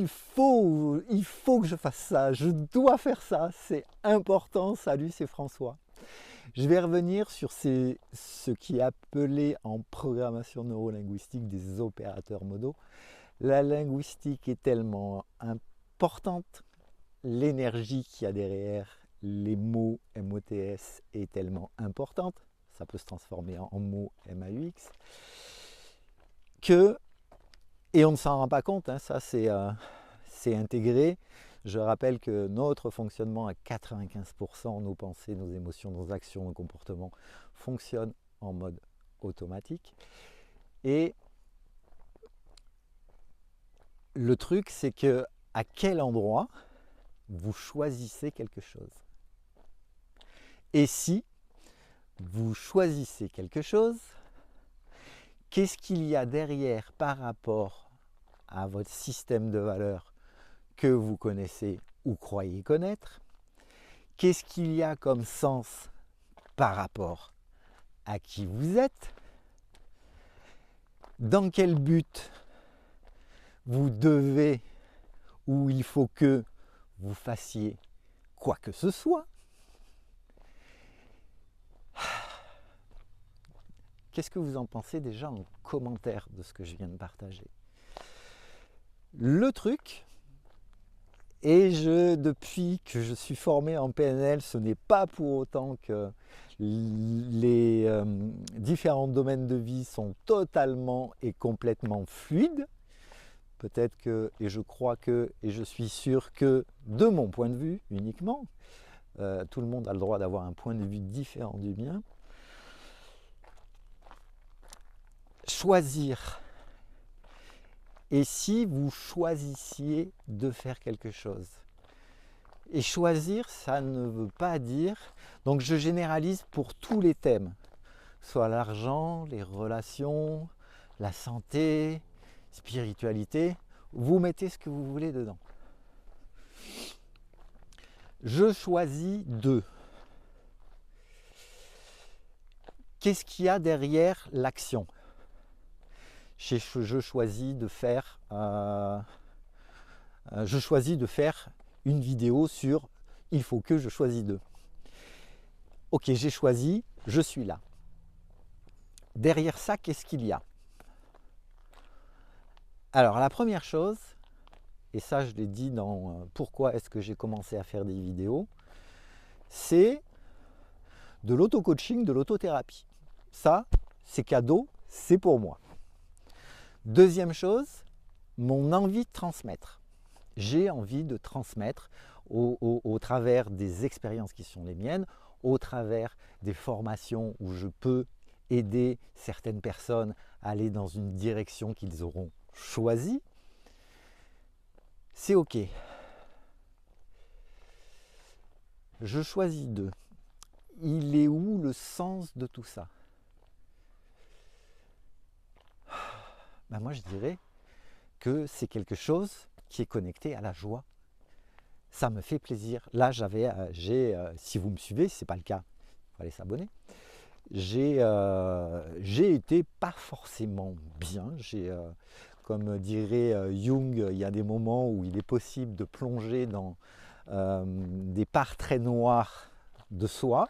il faut que je fasse ça, je dois faire ça, c'est important. Salut, c'est François. Je vais revenir sur ce qui est appelé en programmation neurolinguistique des opérateurs modaux. La linguistique est tellement importante, l'énergie qu'il y a derrière les mots MOTS est tellement importante, ça peut se transformer en mots MAUX, et on ne s'en rend pas compte, hein, ça c'est intégré. Je rappelle que notre fonctionnement à 95%, nos pensées, nos émotions, nos actions, nos comportements fonctionnent en mode automatique. Et le truc, c'est que à quel endroit vous choisissez quelque chose. Et si vous choisissez quelque chose, qu'est-ce qu'il y a derrière par rapport à votre système de valeurs que vous connaissez ou croyez connaître? Qu'est-ce qu'il y a comme sens par rapport à qui vous êtes? Dans quel but vous devez ou il faut que vous fassiez quoi que ce soit? Qu'est-ce que vous en pensez déjà en commentaire de ce que je viens de partager? Le truc, et depuis que je suis formé en PNL, ce n'est pas pour autant que les différents domaines de vie sont totalement et complètement fluides. Peut-être que, et je crois que, et je suis sûr que, de mon point de vue uniquement, tout le monde a le droit d'avoir un point de vue différent du mien. Choisir. Et si vous choisissiez de faire quelque chose? Et choisir, ça ne veut pas dire... Donc je généralise pour tous les thèmes, soit l'argent, les relations, la santé, spiritualité. Vous mettez ce que vous voulez dedans. Je choisis de. Qu'est-ce qu'il y a derrière l'action? Je choisis de faire une vidéo sur il faut que je choisis de. Ok, j'ai choisi, je suis là. Derrière ça, qu'est-ce qu'il y a? Alors la première chose, et ça je l'ai dit dans pourquoi est-ce que j'ai commencé à faire des vidéos, c'est de l'auto-coaching, de l'autothérapie. Ça, c'est cadeau, c'est pour moi. Deuxième chose, mon envie de transmettre. J'ai envie de transmettre au travers des expériences qui sont les miennes, au travers des formations où je peux aider certaines personnes à aller dans une direction qu'ils auront choisie. C'est ok. Je choisis d'eux. Il est où le sens de tout ça? Ben moi je dirais que c'est quelque chose qui est connecté à la joie. Ça me fait plaisir. Là si vous me suivez, si ce n'est pas le cas, il faut aller s'abonner. J'ai été pas forcément bien. Comme dirait Jung, il y a des moments où il est possible de plonger dans des parts très noires de soi.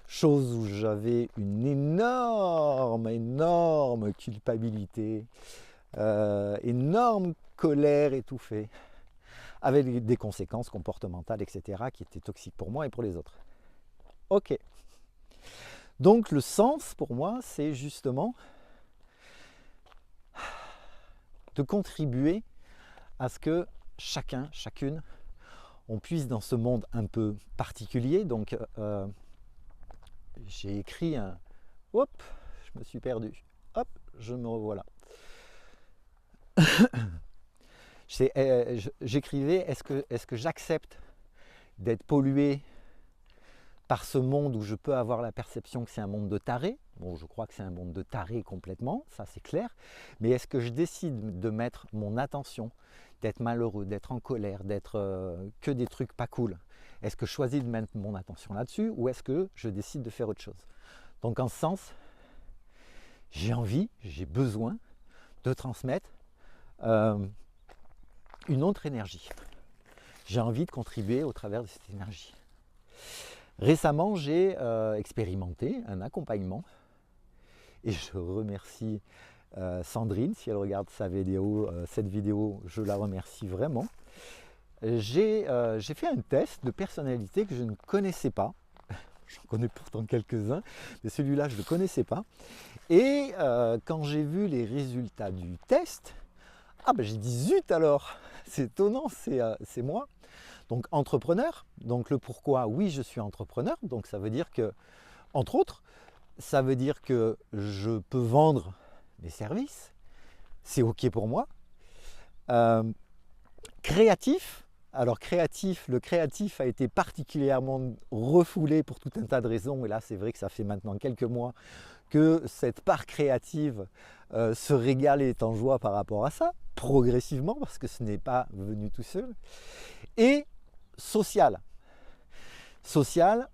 Chose où j'avais une énorme culpabilité, énorme colère étouffée, avec des conséquences comportementales, etc., qui étaient toxiques pour moi et pour les autres. Ok. Donc le sens pour moi, c'est justement de contribuer à ce que chacun, chacune, on puisse dans ce monde un peu particulier. Donc j'ai écrit un... Hop, je me suis perdu. Hop, je me revoilà. J'écrivais, est-ce que j'accepte d'être pollué par ce monde où je peux avoir la perception que c'est un monde de tarés? Bon, je crois que c'est un monde de tarés complètement, ça c'est clair. Mais est-ce que je décide de mettre mon attention, d'être malheureux, d'être en colère, d'être que des trucs pas cool? Est-ce que je choisis de mettre mon attention là-dessus ou est-ce que je décide de faire autre chose? Donc en ce sens, j'ai envie, j'ai besoin de transmettre une autre énergie. J'ai envie de contribuer au travers de cette énergie. Récemment, j'ai expérimenté un accompagnement et je remercie Sandrine, si elle regarde cette vidéo, je la remercie vraiment. J'ai fait un test de personnalité que je ne connaissais pas. J'en connais pourtant quelques-uns, mais celui-là, je ne le connaissais pas. Et quand j'ai vu les résultats du test, j'ai dit zut alors, c'est étonnant, c'est moi. Donc entrepreneur, donc le pourquoi, oui je suis entrepreneur, donc ça veut dire que, entre autres, ça veut dire que je peux vendre mes services, c'est ok pour moi. Créatif, alors le créatif a été particulièrement refoulé pour tout un tas de raisons, et là c'est vrai que ça fait maintenant quelques mois que cette part créative se régale et est en joie par rapport à ça, progressivement, parce que ce n'est pas venu tout seul. Et social. Social,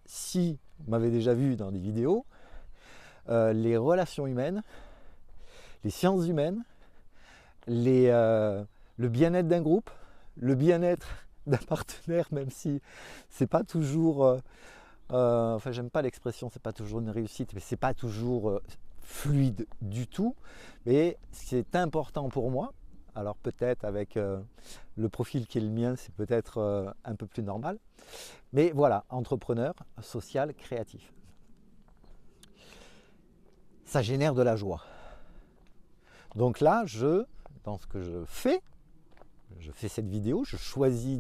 si vous m'avez déjà vu dans des vidéos, les relations humaines, les sciences humaines, le bien-être d'un groupe, le bien-être d'un partenaire, même si c'est pas toujours, enfin j'aime pas l'expression, c'est pas toujours une réussite, mais c'est pas toujours fluide du tout, mais c'est important pour moi. Alors peut-être avec le profil qui est le mien, c'est peut-être un peu plus normal. Mais voilà, entrepreneur, social, créatif. Ça génère de la joie. Donc là, dans ce que je fais cette vidéo, je choisis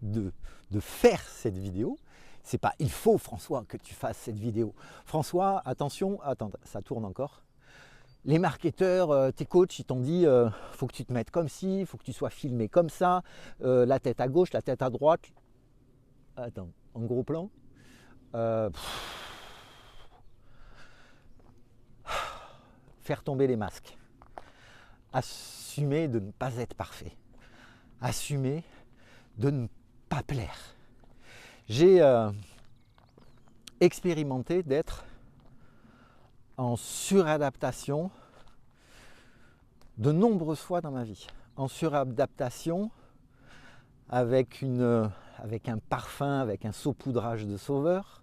de faire cette vidéo. C'est pas il faut François que tu fasses cette vidéo. François, attention, attends, ça tourne encore. Les marketeurs, tes coachs, ils t'ont dit faut que tu te mettes comme ci, faut que tu sois filmé comme ça, la tête à gauche, la tête à droite. Attends, en gros plan. Faire tomber les masques. Assumer de ne pas être parfait. Assumer de ne pas plaire. J'ai expérimenté d'être en suradaptation de nombreuses fois dans ma vie. En suradaptation avec un parfum, avec un saupoudrage de sauveur.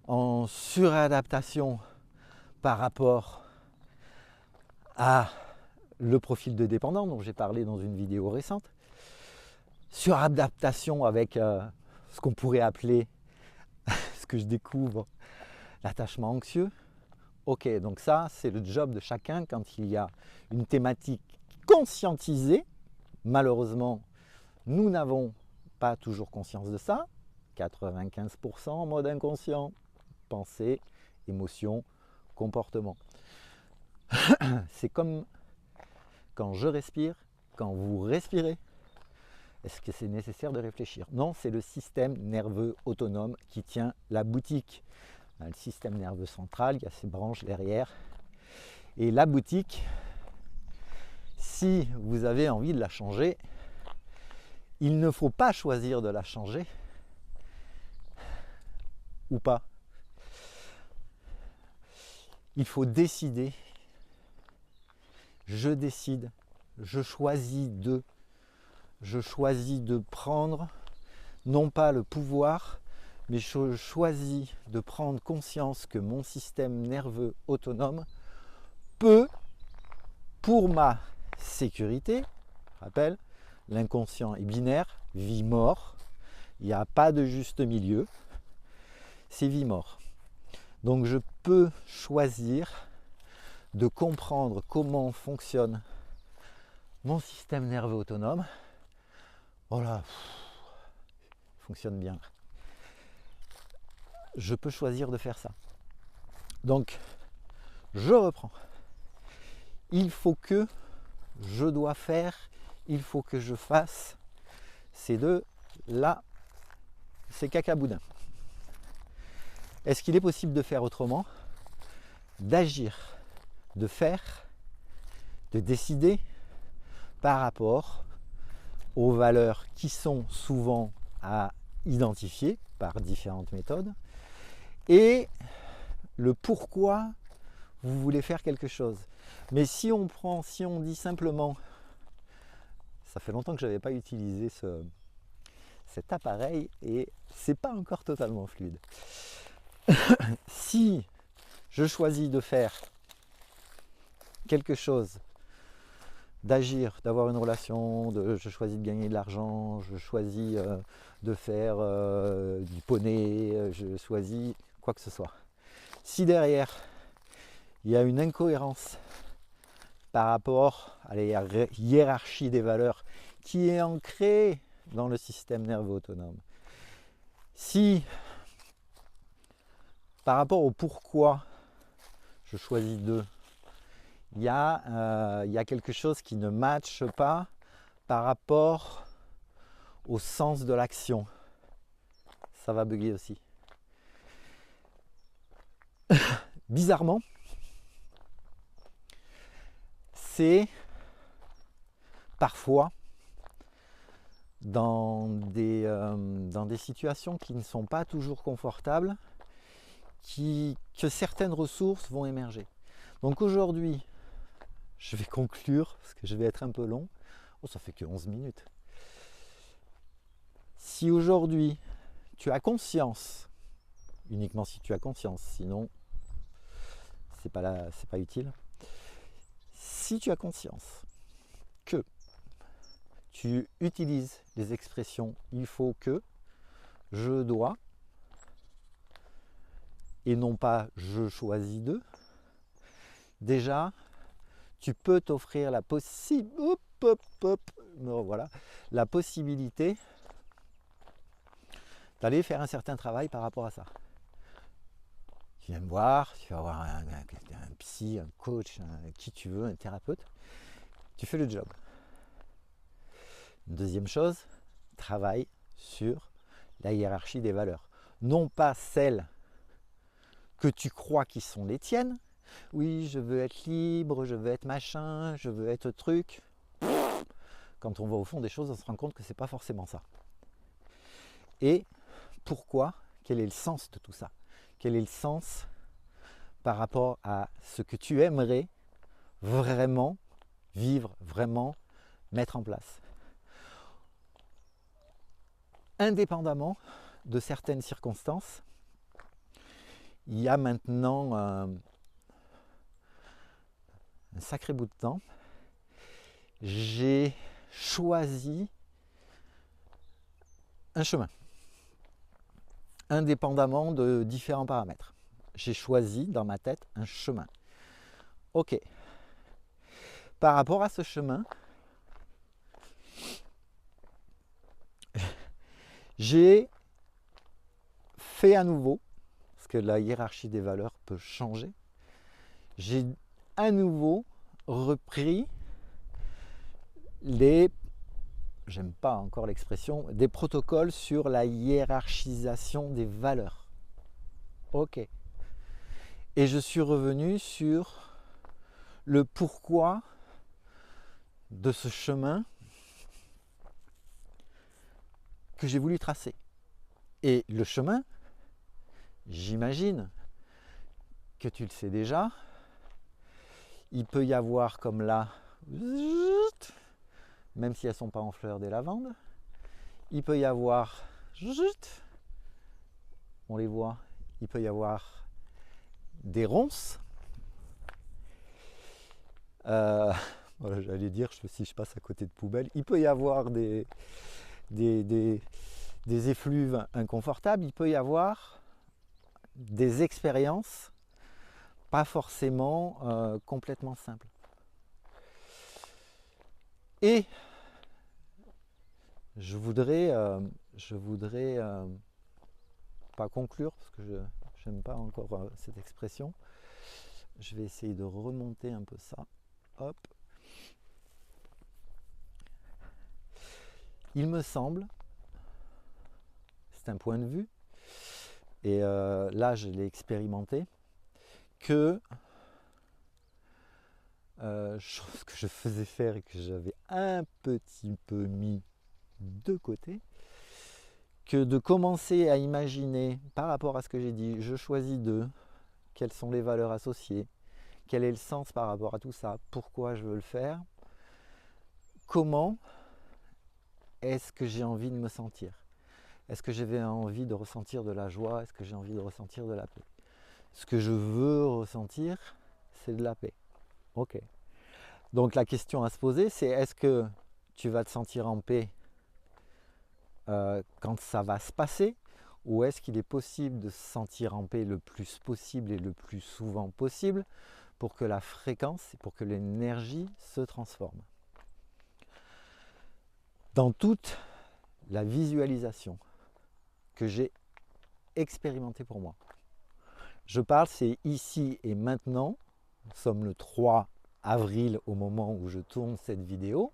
En suradaptation par rapport à le profil de dépendant dont j'ai parlé dans une vidéo récente. Suradaptation avec ce qu'on pourrait appeler, ce que je découvre, l'attachement anxieux. Ok, donc ça, c'est le job de chacun quand il y a une thématique conscientisée. Malheureusement, nous n'avons pas toujours conscience de ça. 95% en mode inconscient. Pensée, émotion, comportement. C'est comme quand je respire, quand vous respirez. Est-ce que c'est nécessaire de réfléchir? Non, c'est le système nerveux autonome qui tient la boutique. Le système nerveux central, il y a ses branches derrière. Et la boutique, si vous avez envie de la changer, il ne faut pas choisir de la changer ou pas. Il faut décider. Je décide, je choisis de prendre non pas le pouvoir, mais je choisis de prendre conscience que mon système nerveux autonome peut, pour ma sécurité, je rappelle, l'inconscient est binaire, vie-mort, il n'y a pas de juste milieu, c'est vie-mort. Donc je peux choisir de comprendre comment fonctionne mon système nerveux autonome. Voilà, il fonctionne bien. Je peux choisir de faire ça. Donc, je reprends. Il faut que je dois faire, il faut que je fasse. Ces deux là, c'est cacaboudin. Est-ce qu'il est possible de faire autrement? D'agir, de faire, de décider par rapport aux valeurs qui sont souvent à identifier par différentes méthodes et le pourquoi vous voulez faire quelque chose. Mais si on dit simplement Ça fait longtemps que je n'avais pas utilisé cet appareil et c'est pas encore totalement fluide. Si je choisis de faire quelque chose, d'agir, d'avoir une relation, je choisis de gagner de l'argent, je choisis de faire du poney, je choisis quoi que ce soit. Si derrière, il y a une incohérence par rapport à la hiérarchie des valeurs qui est ancrée dans le système nerveux autonome, si par rapport au pourquoi je choisis d'eux, il y a quelque chose qui ne matche pas par rapport au sens de l'action, ça va bugger aussi. Bizarrement, c'est parfois dans des situations qui ne sont pas toujours confortables que certaines ressources vont émerger. Donc aujourd'hui, je vais conclure parce que je vais être un peu long. Oh, ça fait que 11 minutes. Si aujourd'hui tu as conscience, uniquement si tu as conscience, sinon c'est pas utile. Si tu as conscience que tu utilises les expressions il faut que, je dois, et non pas je choisis de, déjà tu peux t'offrir la possibilité d'aller faire un certain travail par rapport à ça. Tu viens me voir, tu vas avoir un psy, un coach, qui tu veux, un thérapeute, tu fais le job. Une deuxième chose, travaille sur la hiérarchie des valeurs. Non pas celles que tu crois qui sont les tiennes. Oui, je veux être libre, je veux être machin, je veux être truc. Quand on va au fond des choses, on se rend compte que c'est pas forcément ça. Et pourquoi? Quel est le sens de tout ça? Quel est le sens par rapport à ce que tu aimerais vraiment vivre, vraiment mettre en place? Indépendamment de certaines circonstances, il y a maintenant un sacré bout de temps, j'ai choisi un chemin, indépendamment de différents paramètres. J'ai choisi dans ma tête un chemin. Ok. Par rapport à ce chemin, j'ai fait à nouveau, parce que la hiérarchie des valeurs peut changer, j'ai à nouveau repris j'aime pas encore l'expression, des protocoles sur la hiérarchisation des valeurs. Ok. Et je suis revenu sur le pourquoi de ce chemin que j'ai voulu tracer. Et le chemin, j'imagine que tu le sais déjà, il peut y avoir comme là, même si elles ne sont pas en fleurs des lavandes, il peut y avoir, on les voit, il peut y avoir des ronces. Voilà, j'allais dire, si je passe à côté de poubelles, il peut y avoir des effluves inconfortables, il peut y avoir des expériences pas forcément complètement simples. Et je voudrais pas conclure parce que je n'aime pas encore cette expression. Je vais essayer de remonter un peu ça. Hop. Il me semble, c'est un point de vue, et là je l'ai expérimenté, que chose que je faisais faire et que j'avais un petit peu mis de côté, que de commencer à imaginer par rapport à ce que j'ai dit, je choisis d'eux, quelles sont les valeurs associées, quel est le sens par rapport à tout ça, pourquoi je veux le faire, comment est-ce que j'ai envie de me sentir? Est-ce que j'avais envie de ressentir de la joie? Est-ce que j'ai envie de ressentir de la paix? Ce que je veux ressentir, c'est de la paix. Ok. Donc la question à se poser, c'est est-ce que tu vas te sentir en paix quand ça va se passer, ou est-ce qu'il est possible de se sentir en paix le plus possible et le plus souvent possible pour que la fréquence, pour que l'énergie se transforme? Dans toute la visualisation que j'ai expérimentée pour moi, je parle, c'est ici et maintenant, nous sommes le 3 avril au moment où je tourne cette vidéo.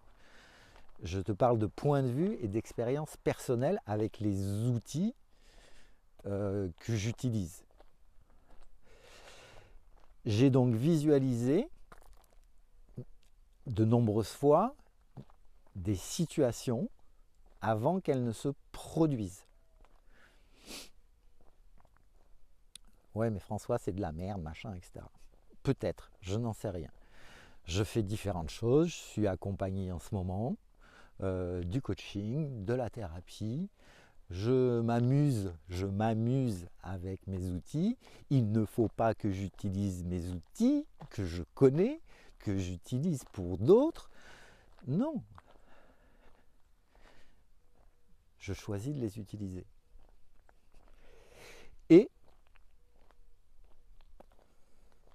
Je te parle de point de vue et d'expérience personnelle avec les outils que j'utilise. J'ai donc visualisé de nombreuses fois des situations avant qu'elles ne se produisent. Ouais, mais François, c'est de la merde, machin, etc. Peut-être, je n'en sais rien. Je fais différentes choses, je suis accompagné en ce moment, du coaching, de la thérapie. Je m'amuse avec mes outils. Il ne faut pas que j'utilise mes outils que je connais, que j'utilise pour d'autres. Non. Je choisis de les utiliser. Et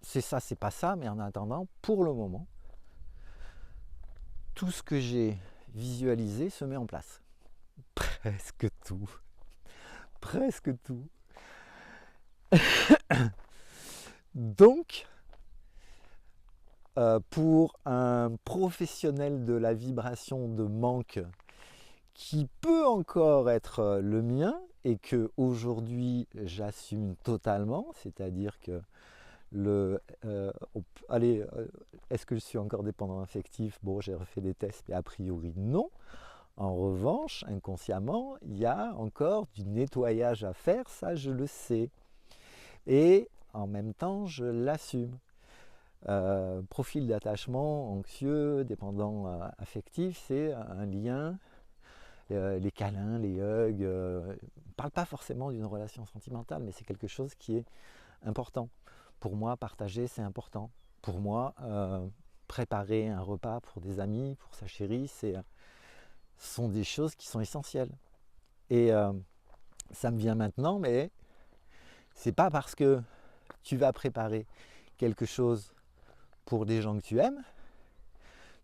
c'est ça, c'est pas ça, mais en attendant, pour le moment, tout ce que j'ai visualisé se met en place. Presque tout. Presque tout. Donc, pour un professionnel de la vibration de manque qui peut encore être le mien et que aujourd'hui j'assume totalement, c'est-à-dire que est-ce que je suis encore dépendant affectif? Bon, j'ai refait des tests, mais a priori non. En revanche, inconsciemment, il y a encore du nettoyage à faire, ça je le sais. Et en même temps, je l'assume. Profil d'attachement anxieux, dépendant affectif, c'est un lien, les câlins, les hugs. On ne parle pas forcément d'une relation sentimentale, mais c'est quelque chose qui est important. Pour moi, partager, c'est important. Pour moi, préparer un repas pour des amis, pour sa chérie, ce sont des choses qui sont essentielles. Et ça me vient maintenant, mais c'est pas parce que tu vas préparer quelque chose pour des gens que tu aimes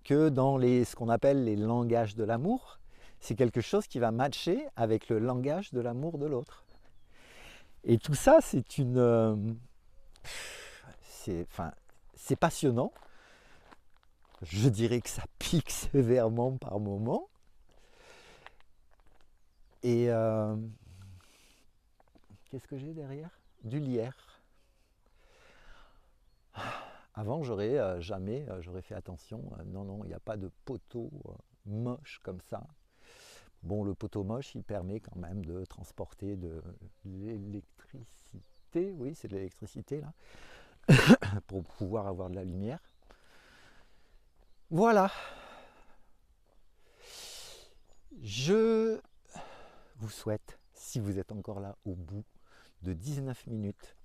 que dans ce qu'on appelle les langages de l'amour, c'est quelque chose qui va matcher avec le langage de l'amour de l'autre. Et tout ça, c'est passionnant. Je dirais que ça pique sévèrement par moments. Et qu'est-ce que j'ai derrière? Du lierre. Avant, j'aurais fait attention. Non, il n'y a pas de poteau moche comme ça. Bon, le poteau moche, il permet quand même de transporter de l'électricité. Oui, c'est de l'électricité là, pour pouvoir avoir de la lumière. Voilà. Je vous souhaite, si vous êtes encore là au bout de 19 minutes,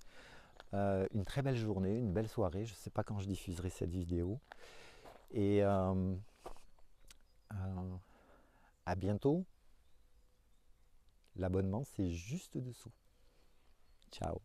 une très belle journée, une belle soirée. Je ne sais pas quand je diffuserai cette vidéo. Et à bientôt. L'abonnement, c'est juste dessous. Ciao.